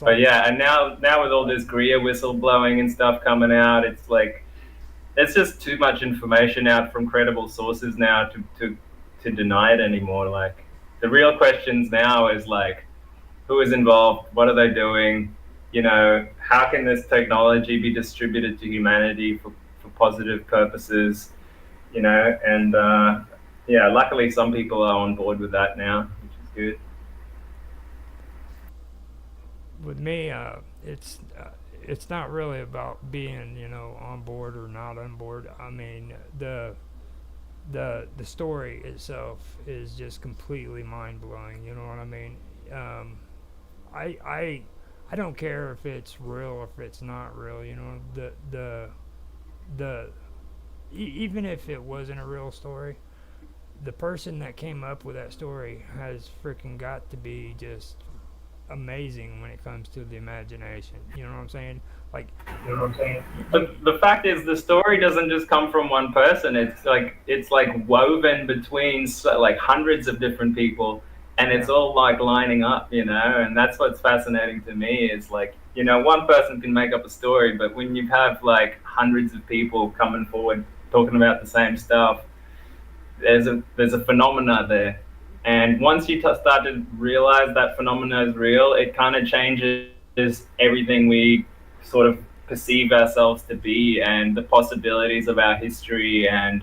But Like, yeah, and now with all this Greer whistle blowing and stuff coming out, it's like there's just too much information out from credible sources now to deny it anymore. Like the real questions now is like who is involved, what are they doing, how can this technology be distributed to humanity for positive purposes, and yeah, luckily some people are on board with that now, which is good. with me, it's not really about being, on board or not on board. I mean, the story itself is just completely mind blowing. You know what I mean? Um, I I I don't care if it's real or if it's not real. The even if it wasn't a real story, the person that came up with that story has freaking got to be just amazing when it comes to the imagination. You know what I'm saying? Like, You know what I'm saying? you, The fact is, the story doesn't just come from one person. It's like woven between like hundreds of different people, and it's yeah, all like lining up, And that's what's fascinating to me. Is like one person can make up a story, but when you have like hundreds of people coming forward talking about the same stuff, there's a phenomena there. And once you start to realize that phenomena is real, it kind of changes everything we sort of perceive ourselves to be, and the possibilities of our history, and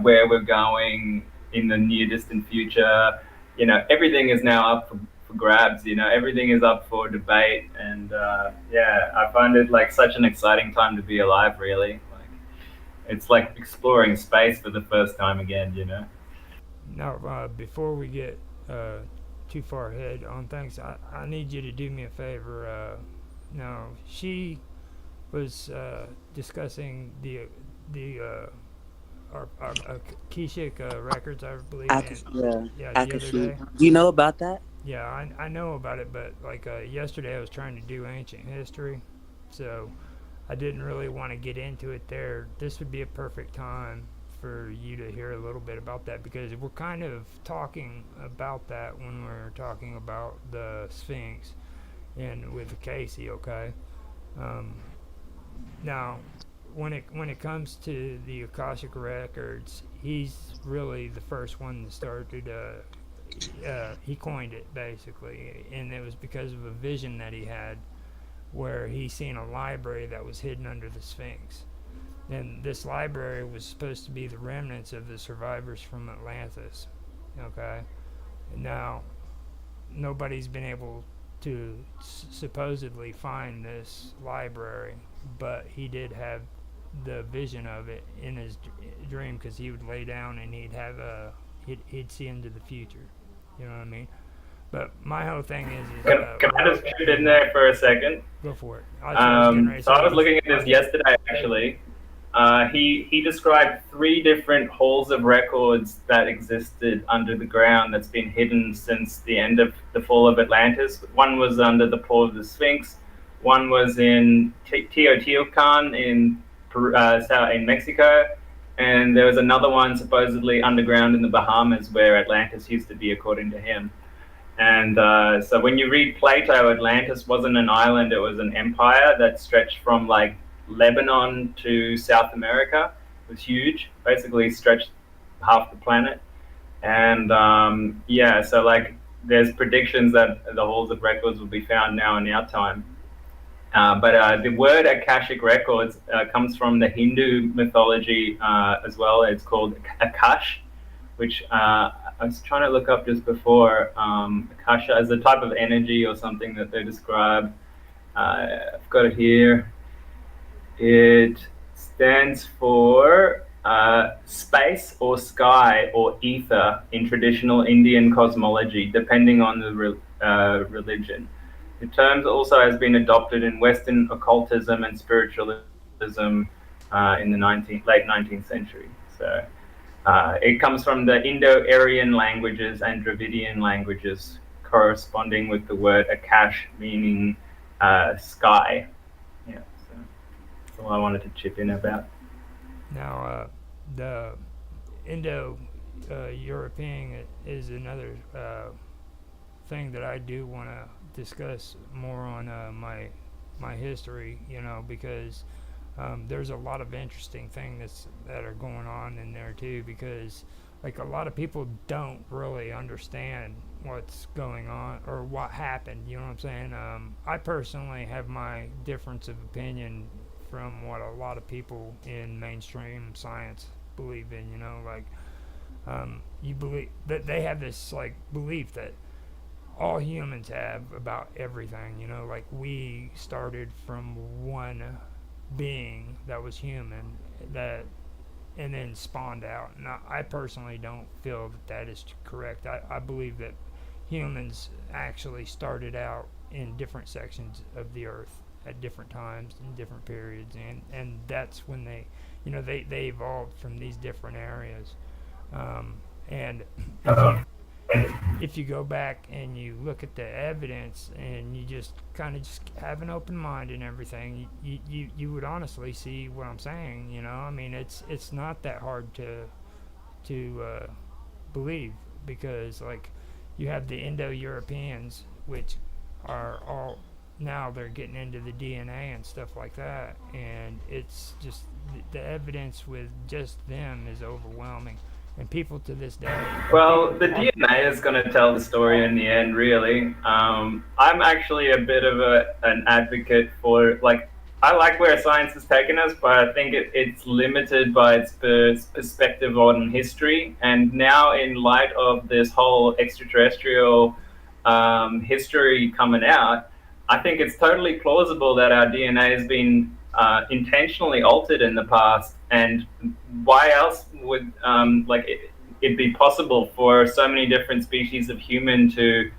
where we're going in the near distant future. Everything is now up for grabs. Everything is up for debate, and yeah, I find it like such an exciting time to be alive. Really, like it's like exploring space for the first time again. now, before we get uh, too far ahead on things, I need you to do me a favor. Now, she was discussing the Keshik records, I believe, and Yeah, yeah, the other Akashi. day. Do you know about that? Yeah, I know about it, but like yesterday I was trying to do ancient history, so I didn't really want to get into it there. This would be a perfect time for you to hear a little bit about that because we're kind of talking about that when we're talking about the Sphinx and with Casey, okay? Um, Now, when it comes to the Akashic records, he's really the first one that started. He coined it basically, and it was because of a vision that he had where he seen a library that was hidden under the Sphinx. And this library was supposed to be the remnants of the survivors from Atlantis. Okay, now nobody's been able to supposedly find this library, but he did have the vision of it in his dream because he would lay down and he'd see into the future. You know what I mean? But my whole thing is Can I just shoot in there for a second? go for it. That's what I was getting ready to So I say. was looking at this yesterday, actually. He described three different halls of records that existed under the ground that's been hidden since the end of the fall of Atlantis. One was under the paw of the Sphinx. One was in Teotihuacan in Mexico, and there was another one supposedly underground in the Bahamas where Atlantis used to be, according to him. And so when you read Plato, Atlantis wasn't an island, it was an empire that stretched from like Lebanon to South America. It was huge, basically stretched half the planet. And yeah, so like there's predictions that the halls of records will be found now in our time. But the word Akashic records comes from the Hindu mythology as well. It's called Akash, which I was trying to look up just before. Akasha is a type of energy or something that they describe. I've got it here. It stands for space or sky or ether in traditional Indian cosmology, depending on the religion. The term also has been adopted in Western occultism and spiritualism in the late 19th century. So it comes from the Indo-Aryan languages and Dravidian languages, corresponding with the word Akash, meaning sky. Yeah, so that's all I wanted to chip in about. Now, the Indo European is another thing that I do want to discuss more on my history, because there's a lot of interesting things that are going on in there too. Because like a lot of people don't really understand what's going on or what happened. You know what I'm saying? I personally have my difference of opinion from what a lot of people in mainstream science believe in. Like you believe that they have this like belief that all humans have about everything. Like we started from one being that was human that and then spawned out. And I personally don't feel that is correct. I believe that humans actually started out in different sections of the earth at different times in different periods, and that's when they evolved from these different areas. And if you go back and you look at the evidence and you just kind of just have an open mind and everything, you would honestly see what I'm saying. I mean, it's not that hard to believe, because like you have the Indo-Europeans, which are all now they're getting into the DNA and stuff like that, and it's just the evidence with just them is overwhelming. And people to this day. Well, the DNA is going to tell the story in the end, really. I'm actually a bit of an advocate for, like, I like where science has taken us, but I think it's limited by its perspective on history. And now, in light of this whole extraterrestrial history coming out, I think it's totally plausible that our DNA has been intentionally altered in the past. And why else would it be possible for so many different species of human to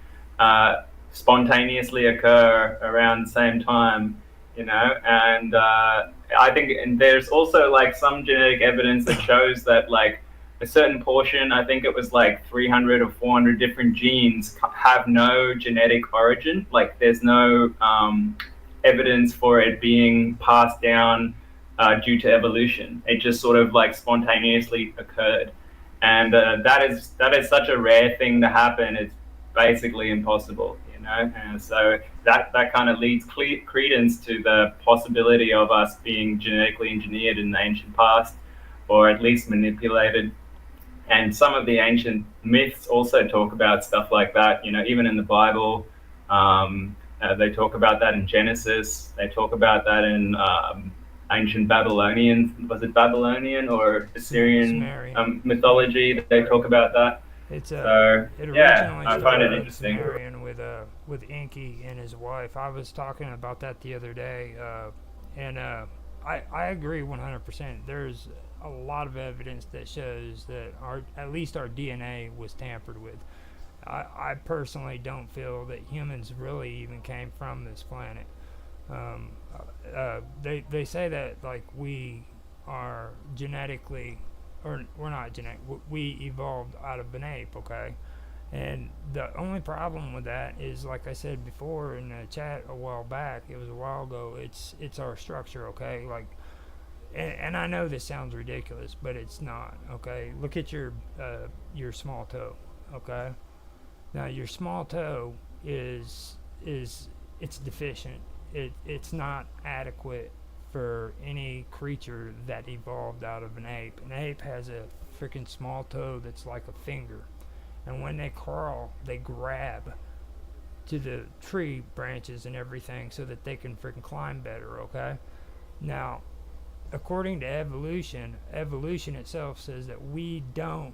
spontaneously occur around the same time? And I think, and there's also like some genetic evidence that shows that like a certain portion, I think it was like 300 or 400 different genes have no genetic origin. Like there's no evidence for it being passed down due to evolution. It just sort of like spontaneously occurred, and that is such a rare thing to happen. It's basically impossible. And so that kind of leads credence to the possibility of us being genetically engineered in the ancient past, or at least manipulated. And some of the ancient myths also talk about stuff like that. Even in the Bible, they talk about that in Genesis. They talk about that in ancient Babylonian, was it Babylonian or Assyrian mythology? They talk about that. It originally I find it interesting. Sumerian with Enki and his wife. I was talking about that the other day, and I agree 100%. There's a lot of evidence that shows that at least our DNA was tampered with. I personally don't feel that humans really even came from this planet. They say that like we are genetically, or we're not genetic. We evolved out of an ape, okay? And the only problem with that is, like I said before in the chat a while back, it was a while ago. It's our structure, okay? Like, and I know this sounds ridiculous, but it's not, okay? Look at your small toe, okay? Now your small toe is it's deficient. It's not adequate for any creature that evolved out of an ape. An ape has a freaking small toe that's like a finger, and when they crawl, they grab to the tree branches and everything so that they can freaking climb better, okay? Now, according to evolution itself says that we don't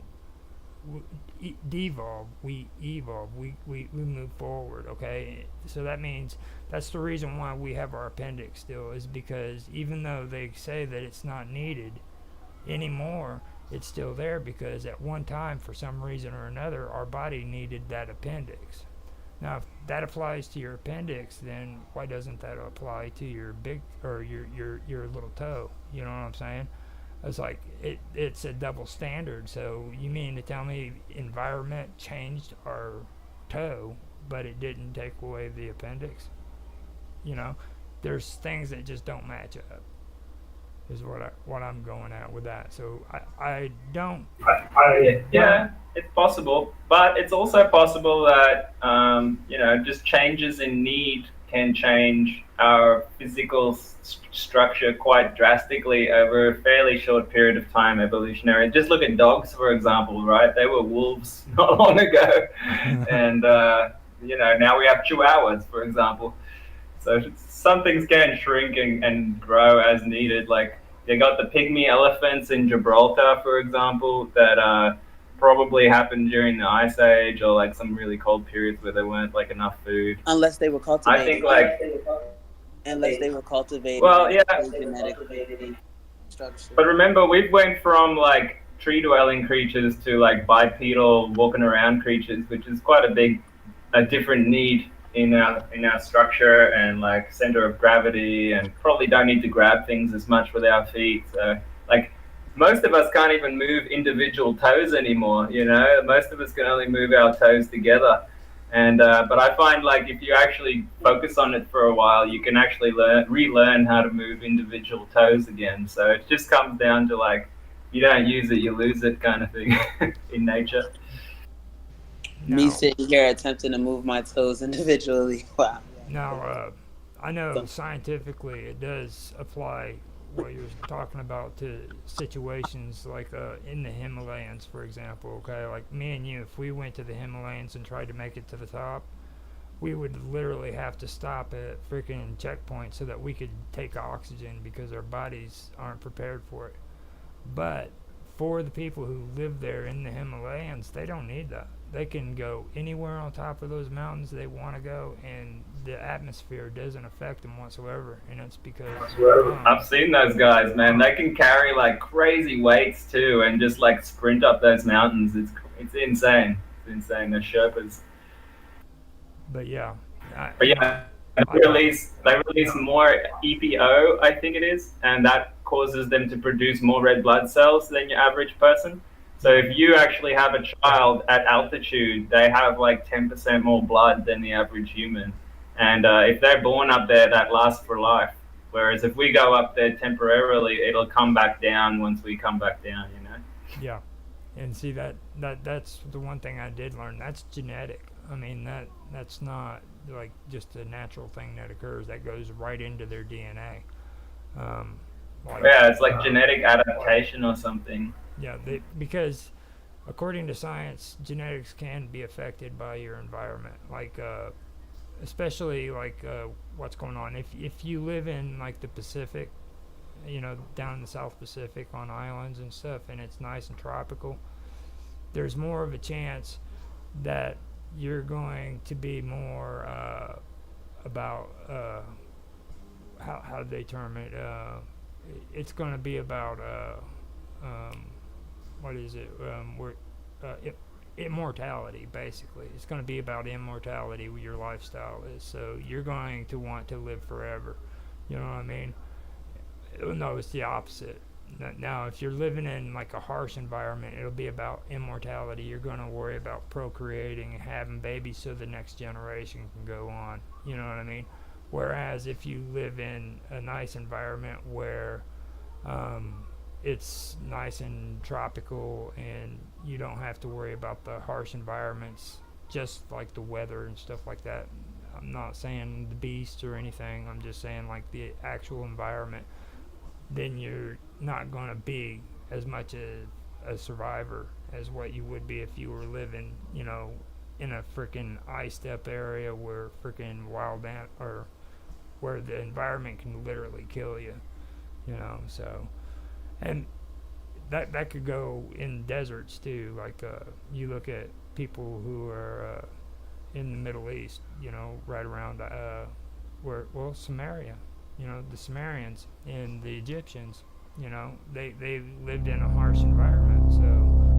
devolve, we evolve, we move forward, okay? So that means that's the reason why we have our appendix still, is because even though they say that it's not needed anymore, it's still there because at one time, for some reason or another, our body needed that appendix. Now, if that applies to your appendix, then why doesn't that apply to your big or your little toe? You know what I'm saying? It's like it's a double standard. So you mean to tell me environment changed our toe, but it didn't take away the appendix? There's things that just don't match up. is what I'm going at with that. So I don't Yeah, it's possible, but it's also possible that just changes in need can change our physical structure quite drastically over a fairly short period of time, evolutionary. Just look at dogs, for example, right? They were wolves not long ago, and now we have chihuahuas, for example. So some things can shrink and grow as needed. Like they got the pygmy elephants in Gibraltar, for example, that probably happened during the Ice Age or like some really cold periods where there weren't like enough food. Unless they were I think cultivated. like, Unless they were cultivated well, and yeah, genetically structured. but remember we've went from like tree dwelling creatures to like bipedal walking around creatures, which is quite a different need in our structure and like center of gravity, and probably don't need to grab things as much with our feet. So like most of us can't even move individual toes anymore. Most of us can only move our toes together. And but I find like if you actually focus on it for a while, you can actually relearn how to move individual toes again. So it just comes down to like you don't use it, you lose it kind of thing in nature. Me now sitting here attempting to move my toes individually. Wow. now I know So, scientifically it does apply what you're talking about to situations like in the Himalayas, for example. Okay, like me and you, if we went to the Himalayas and tried to make it to the top, we would literally have to stop at freaking checkpoints so that we could take oxygen because our bodies aren't prepared for it. But for the people who live there in the Himalayas, they don't need that. They can go anywhere on top of those mountains they want to go, and the atmosphere doesn't affect them whatsoever. And it's because I've seen those guys, man. They can carry like crazy weights too, and just like sprint up those mountains. It's insane. It's insane. They're Sherpas. but yeah, But yeah, I they release more EPO, I think it is, and that causes them to produce more red blood cells than your average person. So if you actually have a child at altitude, they have like 10% more blood than the average human. And if they're born up there, that lasts for life. Whereas if we go up there temporarily, it'll come back down once we come back down. yeah, and see that's the one thing I did learn. That's genetic. I mean that's not like just a natural thing that occurs. That goes right into their DNA. Um, like Yeah, it's like genetic adaptation or something. yeah, because according to science, genetics can be affected by your environment. Like especially like what's going on if you live in like the Pacific, down in the South Pacific on islands and stuff, and it's nice and tropical. There's more of a chance that you're going to be more about how they term it. It's going to be about what is it? Immortality, basically. It's going to be about immortality. Your lifestyle is, so you're going to want to live forever. You know what I mean? No, it's the opposite. Now, if you're living in like a harsh environment, it'll be about immortality. You're going to worry about procreating and having babies so the next generation can go on. You know what I mean? Whereas if you live in a nice environment where it's nice and tropical and you don't have to worry about the harsh environments, just like the weather and stuff like that. I'm not saying the beasts or anything. I'm just saying like the actual environment. Then you're not going to be as much a survivor as what you would be if you were living, in a freaking iced up area where freaking or where the environment can literally kill you, so. And that could go in deserts too. Like you look at people who are in the Middle East, right around Samaria. The Sumerians and the Egyptians. They lived in a harsh environment. So